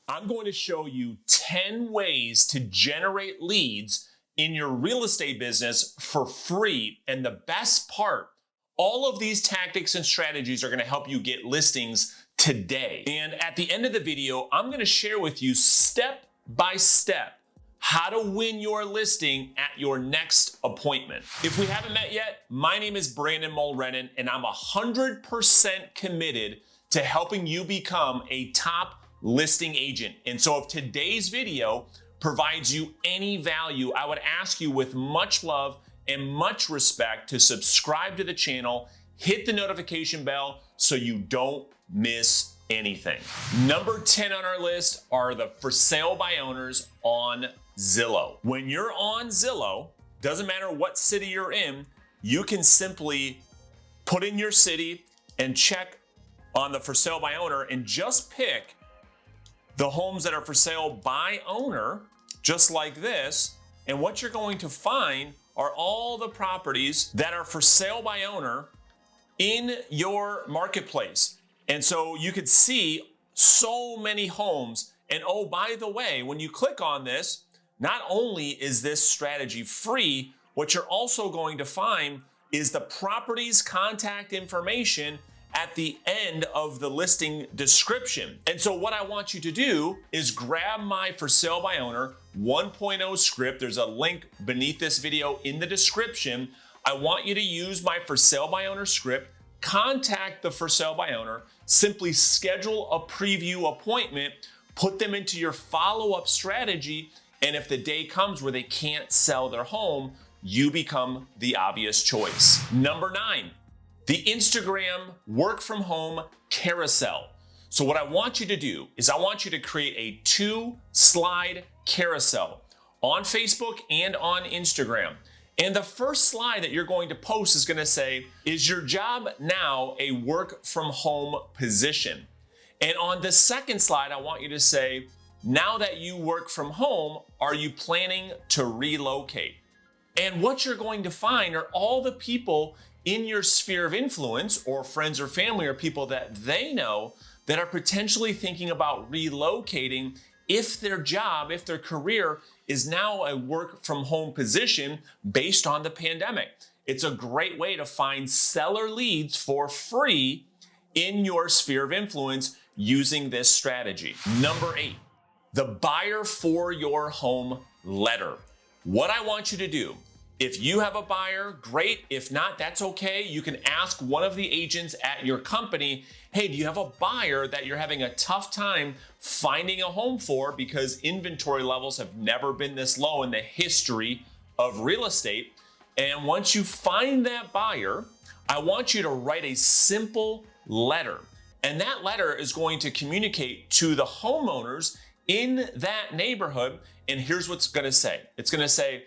I'm going to show you 10 ways to generate leads in your real estate business for free. And the best part, all of these tactics and strategies are going to help you get listings today. And at the end of the video, I'm going to share with you step by step how to win your listing at your next appointment. If we haven't met yet, my name is Brandon Mulrenin, and I'm 100% committed to helping you become a top listing agent. And so if today's video provides you any value, I would ask you with much love and much respect to subscribe to the channel, hit the notification bell so you don't miss anything. Number 10 on our list are the for sale by owners on Zillow. When you're on Zillow, doesn't matter what city you're in, you can simply put in your city and check on the for sale by owner and just pick the homes that are for sale by owner, just like this. And what you're going to find are all the properties that are for sale by owner in your marketplace. And so you could see so many homes. And oh, by the way, when you click on this, not only is this strategy free, what you're also going to find is the property's contact information at the end of the listing description. And so what I want you to do is grab my for sale by owner 1.0 script. There's a link beneath this video in the description. I want you to use my for sale by owner script, contact the for sale by owner, simply schedule a preview appointment, put them into your follow-up strategy, and if the day comes where they can't sell their home, you become the obvious choice. Number 9, the Instagram work from home carousel. So what I want you to do is I want you to create a 2-slide carousel on Facebook and on Instagram. And the first slide that you're going to post is going to say, is your job now a work from home position? And on the second slide, I want you to say, now that you work from home, are you planning to relocate? And what you're going to find are all the people in your sphere of influence, or friends or family or people that they know, that are potentially thinking about relocating if their job, if their career is now a work from home position based on the pandemic. It's a great way to find seller leads for free in your sphere of influence using this strategy. Number 8, the buyer for your home letter. What I want you to do, if you have a buyer, great. If not, that's okay. You can ask one of the agents at your company, hey, do you have a buyer that you're having a tough time finding a home for because inventory levels have never been this low in the history of real estate? And once you find that buyer, I want you to write a simple letter. And that letter is going to communicate to the homeowners in that neighborhood. And here's what's going to say. It's going to say,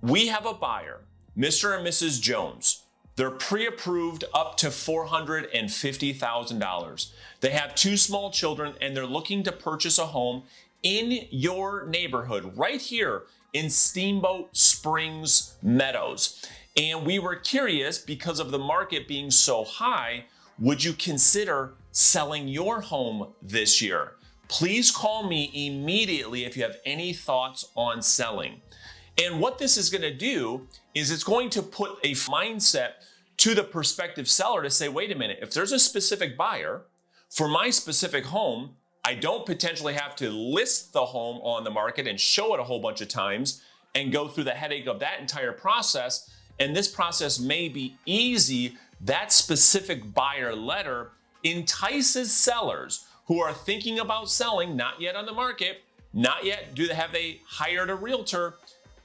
we have a buyer, Mr. and Mrs. Jones. They're pre-approved up to $450,000. They have 2 small children and they're looking to purchase a home in your neighborhood right here in Steamboat Springs Meadows. And we were curious, because of the market being so high, would you consider selling your home this year? Please call me immediately if you have any thoughts on selling. And what this is going to do is it's going to put a mindset to the prospective seller to say, wait a minute, if there's a specific buyer for my specific home, I don't potentially have to list the home on the market and show it a whole bunch of times and go through the headache of that entire process. And this process may be easy. That specific buyer letter entices sellers who are thinking about selling, not yet on the market, not yet have they hired a realtor,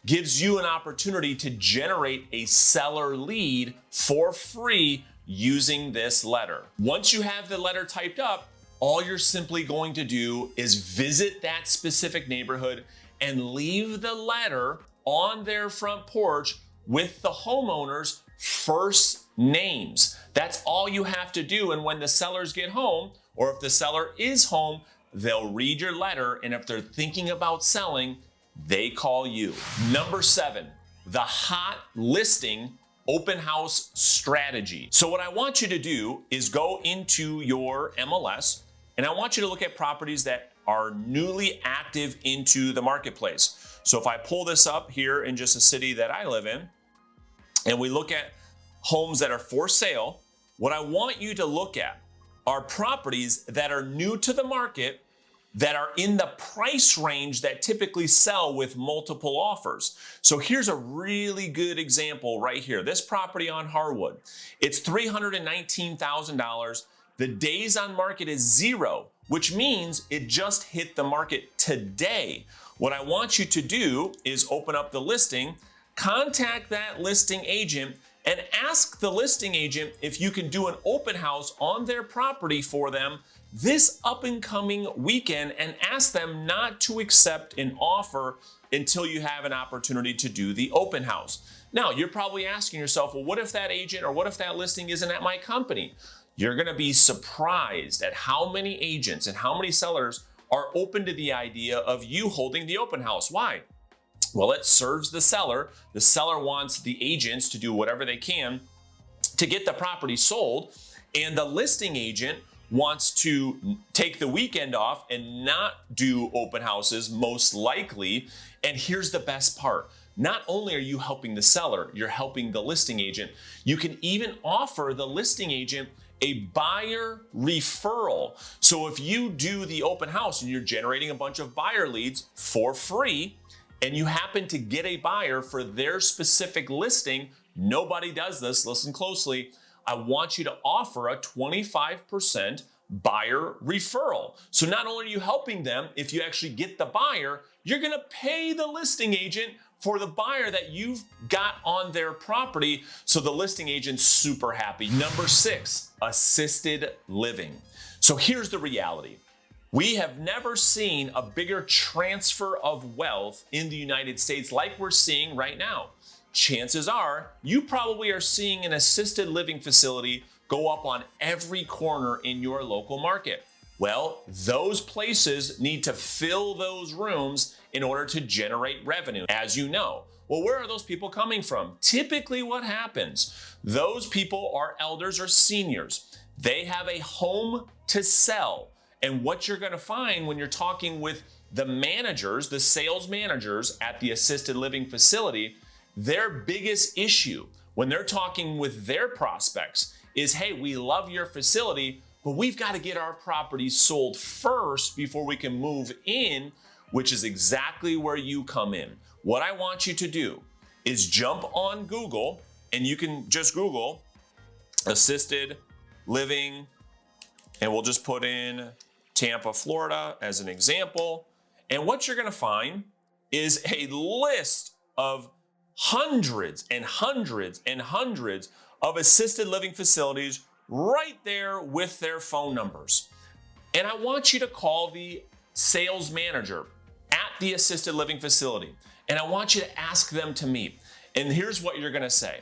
gives you an opportunity to generate a seller lead for free using this letter. Once you have the letter typed up, all you're simply going to do is visit that specific neighborhood and leave the letter on their front porch with the homeowner's first names. That's all you have to do. And when the sellers get home, or if the seller is home, they'll read your letter. And if they're thinking about selling, they call you. Number 7, the hot listing open house strategy. So what I want you to do is go into your MLS and I want you to look at properties that are newly active into the marketplace. So if I pull this up here in just a city that I live in, and we look at homes that are for sale, what I want you to look at are properties that are new to the market, that are in the price range that typically sell with multiple offers. So here's a really good example right here. This property on Harwood, it's $319,000. The days on market is 0, which means it just hit the market today. What I want you to do is open up the listing, contact that listing agent, and ask the listing agent if you can do an open house on their property for them this up and coming weekend, and ask them not to accept an offer until you have an opportunity to do the open house. Now, you're probably asking yourself, well, what if that agent or what if that listing isn't at my company? You're gonna be surprised at how many agents and how many sellers are open to the idea of you holding the open house. Why? Well, it serves the seller. The seller wants the agents to do whatever they can to get the property sold, and the listing agent wants to take the weekend off and not do open houses, most likely. And here's the best part. Not only are you helping the seller, you're helping the listing agent. You can even offer the listing agent a buyer referral. So if you do the open house and you're generating a bunch of buyer leads for free, and you happen to get a buyer for their specific listing, nobody does this, listen closely, I want you to offer a 25% buyer referral. So not only are you helping them, if you actually get the buyer, you're gonna pay the listing agent for the buyer that you've got on their property. So the listing agent's super happy. Number 6, assisted living. So here's the reality. We have never seen a bigger transfer of wealth in the United States like we're seeing right now. Chances are you probably are seeing an assisted living facility go up on every corner in your local market. Well, those places need to fill those rooms in order to generate revenue, as you know. Well, where are those people coming from? Typically what happens, those people are elders or seniors. They have a home to sell. And what you're gonna find when you're talking with the managers, the sales managers at the assisted living facility, their biggest issue when they're talking with their prospects is, hey, we love your facility, but we've got to get our property sold first before we can move in, which is exactly where you come in. What I want you to do is jump on Google, and you can just Google assisted living, and we'll just put in Tampa, Florida as an example. And what you're going to find is a list of hundreds and hundreds and hundreds of assisted living facilities right there with their phone numbers. And I want you to call the sales manager at the assisted living facility, and I want you to ask them to meet. And here's what you're gonna say.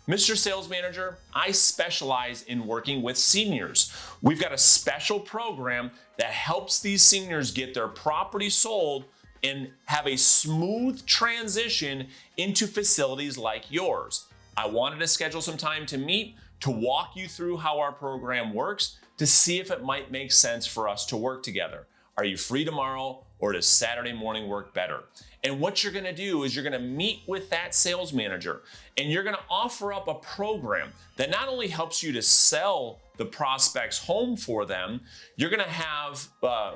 Mr. Sales Manager, I specialize in working with seniors. We've got a special program that helps these seniors get their property sold and have a smooth transition into facilities like yours. I wanted to schedule some time to meet, to walk you through how our program works, to see if it might make sense for us to work together. Are you free tomorrow, or does Saturday morning work better? And what you're gonna do is you're gonna meet with that sales manager, and you're gonna offer up a program that not only helps you to sell the prospect's home for them, you're gonna have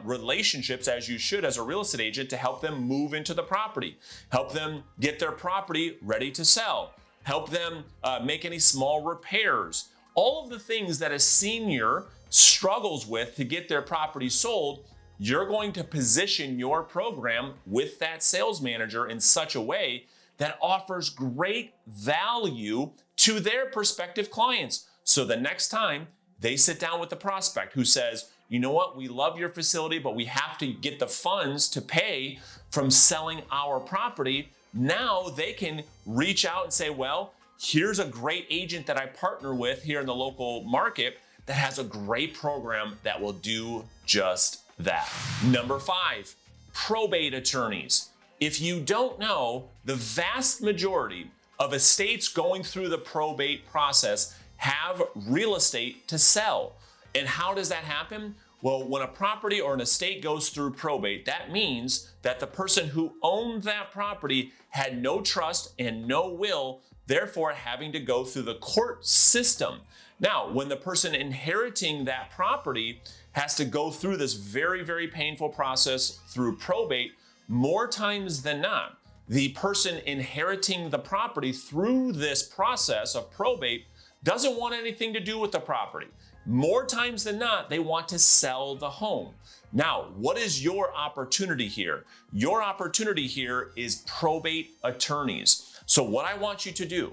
relationships, as you should as a real estate agent, to help them move into the property, help them get their property ready to sell, help them make any small repairs, all of the things that a senior struggles with to get their property sold. You're going to position your program with that sales manager in such a way that offers great value to their prospective clients. So the next time they sit down with the prospect who says, you know what, we love your facility, but we have to get the funds to pay from selling our property, now they can reach out and say, well, here's a great agent that I partner with here in the local market that has a great program that will do just that. Number 5, probate attorneys. If you don't know, the vast majority of estates going through the probate process have real estate to sell. And how does that happen? Well, when a property or an estate goes through probate, that means that the person who owned that property had no trust and no will, therefore having to go through the court system. Now, when the person inheriting that property has to go through this very, very painful process through probate, more times than not, the person inheriting the property through this process of probate doesn't want anything to do with the property. More times than not, they want to sell the home. Now, what is your opportunity here? Your opportunity here is probate attorneys. So what I want you to do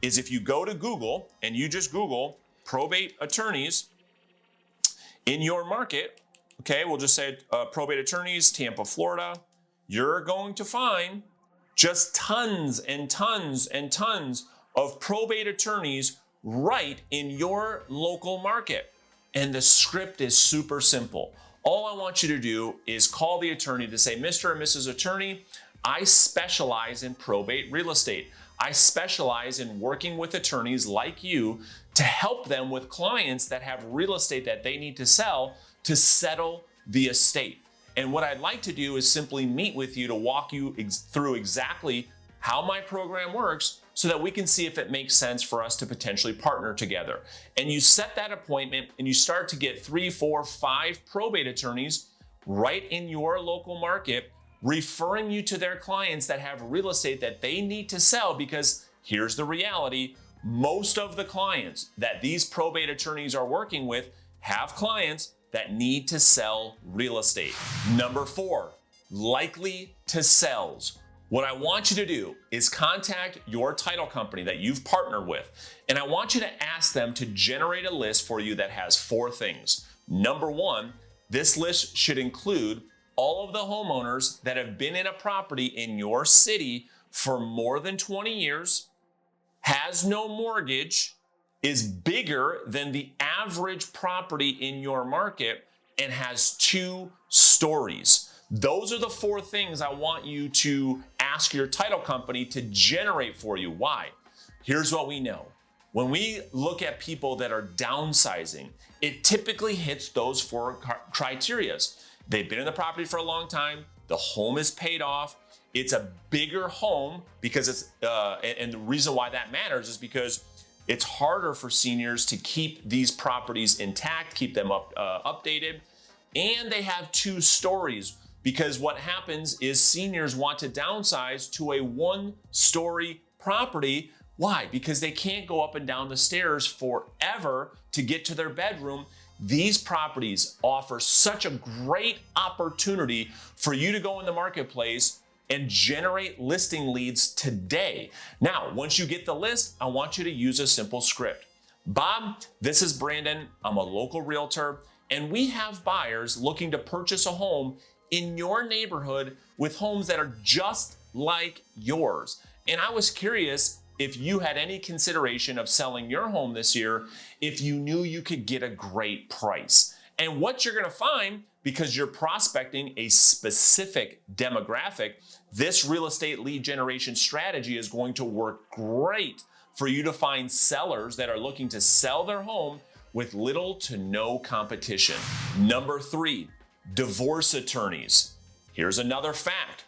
is if you go to Google and you just Google probate attorneys in your market, okay, we'll just say probate attorneys, Tampa, Florida, you're going to find just tons and tons and tons of probate attorneys right in your local market. And the script is super simple. All I want you to do is call the attorney to say, Mr. or Mrs. Attorney, I specialize in probate real estate. I specialize in working with attorneys like you to help them with clients that have real estate that they need to sell to settle the estate. And what I'd like to do is simply meet with you to walk you through exactly how my program works so that we can see if it makes sense for us to potentially partner together. And you set that appointment and you start to get 3, 4, 5 probate attorneys right in your local market, referring you to their clients that have real estate that they need to sell, because here's the reality. Most of the clients that these probate attorneys are working with have clients that need to sell real estate. Number 4, likely to sells. What I want you to do is contact your title company that you've partnered with, and I want you to ask them to generate a list for you that has 4 things. Number 1, this list should include all of the homeowners that have been in a property in your city for more than 20 years, has no mortgage, is bigger than the average property in your market, and has 2 stories. Those are the 4 things I want you to ask your title company to generate for you. Why? Here's what we know. When we look at people that are downsizing, it typically hits those 4 criteria. They've been in the property for a long time. The home is paid off. It's a bigger home because it's, and the reason why that matters is because it's harder for seniors to keep these properties intact, keep them updated, and they have 2 stories. Because what happens is seniors want to downsize to a 1-story property. Why? Because they can't go up and down the stairs forever to get to their bedroom. These properties offer such a great opportunity for you to go in the marketplace and generate listing leads today. Now, once you get the list, I want you to use a simple script. Bob, this is Brandon. I'm a local realtor, and we have buyers looking to purchase a home in your neighborhood with homes that are just like yours. And I was curious if you had any consideration of selling your home this year if you knew you could get a great price. And what you're gonna find, because you're prospecting a specific demographic, this real estate lead generation strategy is going to work great for you to find sellers that are looking to sell their home with little to no competition. Number 3, divorce attorneys. Here's another fact.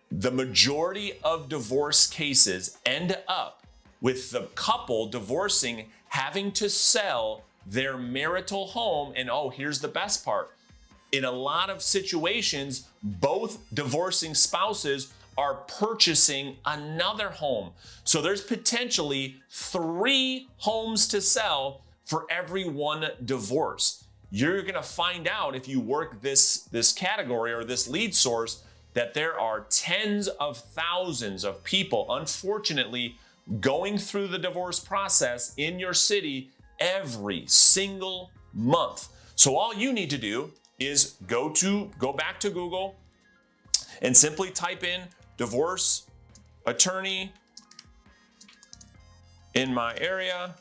The majority of divorce cases end up with the couple divorcing, having to sell their marital home. And oh, here's the best part. In a lot of situations, both divorcing spouses are purchasing another home. So there's potentially 3 homes to sell for every 1 divorce. You're gonna find out if you work this category or this lead source that there are tens of thousands of people, unfortunately, going through the divorce process in your city every single month. So all you need to do is go back to Google and simply type in divorce attorney in my area,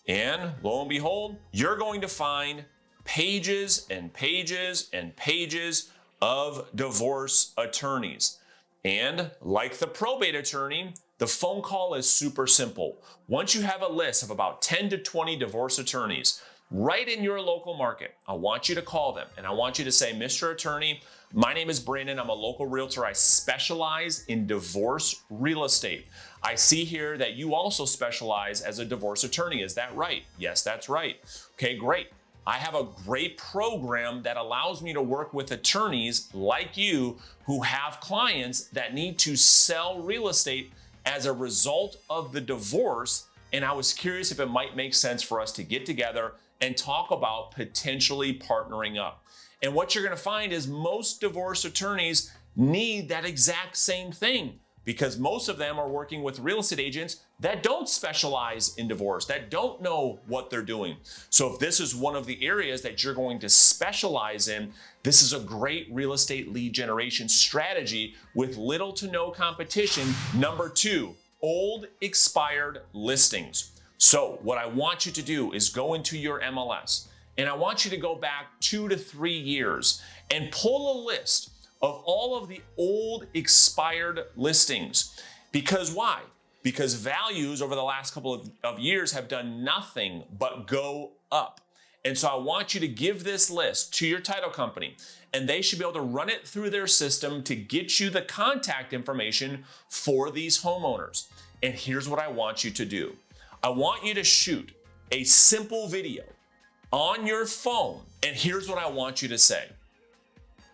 and lo and behold, you're going to find pages and pages and pages of divorce attorneys. And like the probate attorney, the phone call is super simple. Once you have a list of about 10 to 20 divorce attorneys, right in your local market, I want you to call them and I want you to say, Mr. Attorney, my name is Brandon. I'm a local realtor. I specialize in divorce real estate. I see here that you also specialize as a divorce attorney. Is that right? Yes, that's right. Okay, great. I have a great program that allows me to work with attorneys like you who have clients that need to sell real estate as a result of the divorce. And I was curious if it might make sense for us to get together and talk about potentially partnering up. And what you're going to find is most divorce attorneys need that exact same thing, because most of them are working with real estate agents that don't specialize in divorce, that don't know what they're doing. So if this is one of the areas that you're going to specialize in, this is a great real estate lead generation strategy with little to no competition. Number 2, old expired listings. So what I want you to do is go into your MLS and I want you to go back 2 to 3 years and pull a list of all of the old expired listings. Because why? Because values over the last couple of years have done nothing but go up. And so I want you to give this list to your title company, and they should be able to run it through their system to get you the contact information for these homeowners. And here's what I want you to do. I want you to shoot a simple video on your phone, and here's what I want you to say.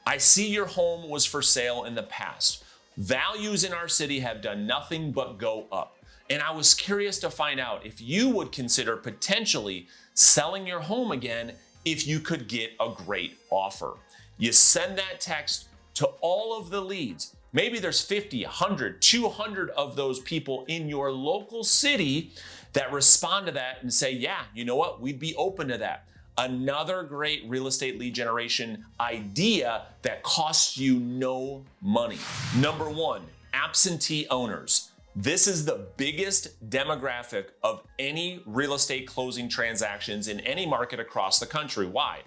I see your home was for sale in the past. Values in our city have done nothing but go up. And I was curious to find out if you would consider potentially selling your home again if you could get a great offer. You send that text to all of the leads. Maybe there's 50, 100, 200 of those people in your local city that respond to that and say, yeah, you know what? We'd be open to that. Another great real estate lead generation idea that costs you no money. Number 1, absentee owners. This is the biggest demographic of any real estate closing transactions in any market across the country. Why?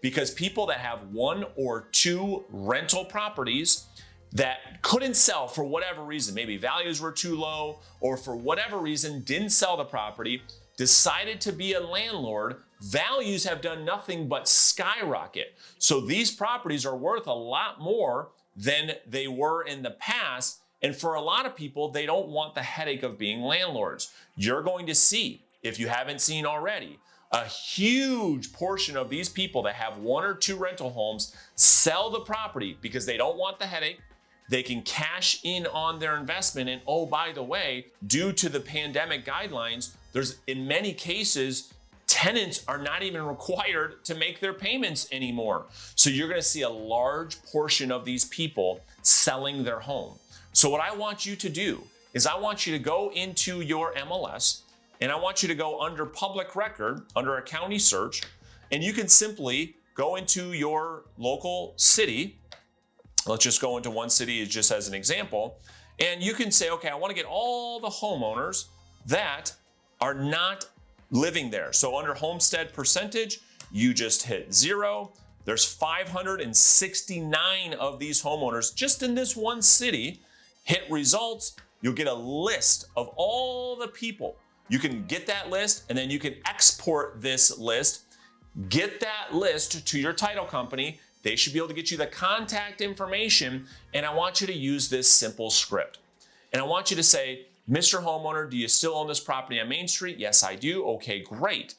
Because people that have 1 or 2 rental properties that couldn't sell for whatever reason, maybe values were too low, or for whatever reason didn't sell the property, decided to be a landlord, values have done nothing but skyrocket. So these properties are worth a lot more than they were in the past. And for a lot of people, they don't want the headache of being landlords. You're going to see, if you haven't seen already, a huge portion of these people that have 1 or 2 rental homes sell the property because they don't want the headache. They can cash in on their investment. And oh, by the way, due to the pandemic guidelines, there's in many cases, tenants are not even required to make their payments anymore. So you're going to see a large portion of these people selling their home. So what I want you to do is I want you to go into your MLS and I want you to go under public record, under a county search, and you can simply go into your local city. Let's just go into one city just as an example. And you can say, okay, I want to get all the homeowners that are not living there. So under homestead percentage, you just hit 0. There's 569 of these homeowners just in this one city. Hit results, you'll get a list of all the people. You can get that list and then you can export this list, get that list to your title company. They should be able to get you the contact information, and I want you to use this simple script. And I want you to say, Mr. Homeowner, do you still own this property on Main Street? Yes, I do. Okay, great.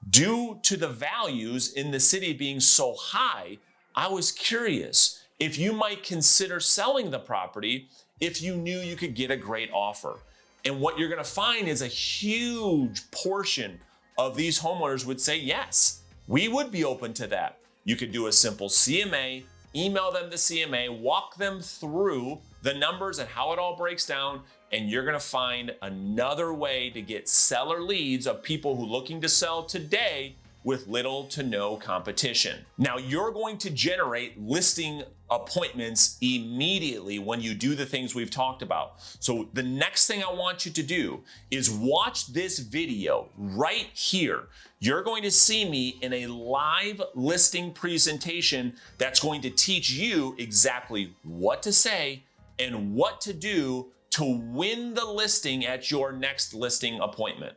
Due to the values in the city being so high, I was curious if you might consider selling the property if you knew you could get a great offer. And what you're going to find is a huge portion of these homeowners would say, yes, we would be open to that. You could do a simple CMA, email them the CMA, walk them through the numbers and how it all breaks down, and you're going to find another way to get seller leads of people who are looking to sell today with little to no competition. Now, you're going to generate listing appointments immediately when you do the things we've talked about. So the next thing I want you to do is watch this video right here. You're going to see me in a live listing presentation that's going to teach you exactly what to say and what to do to win the listing at your next listing appointment.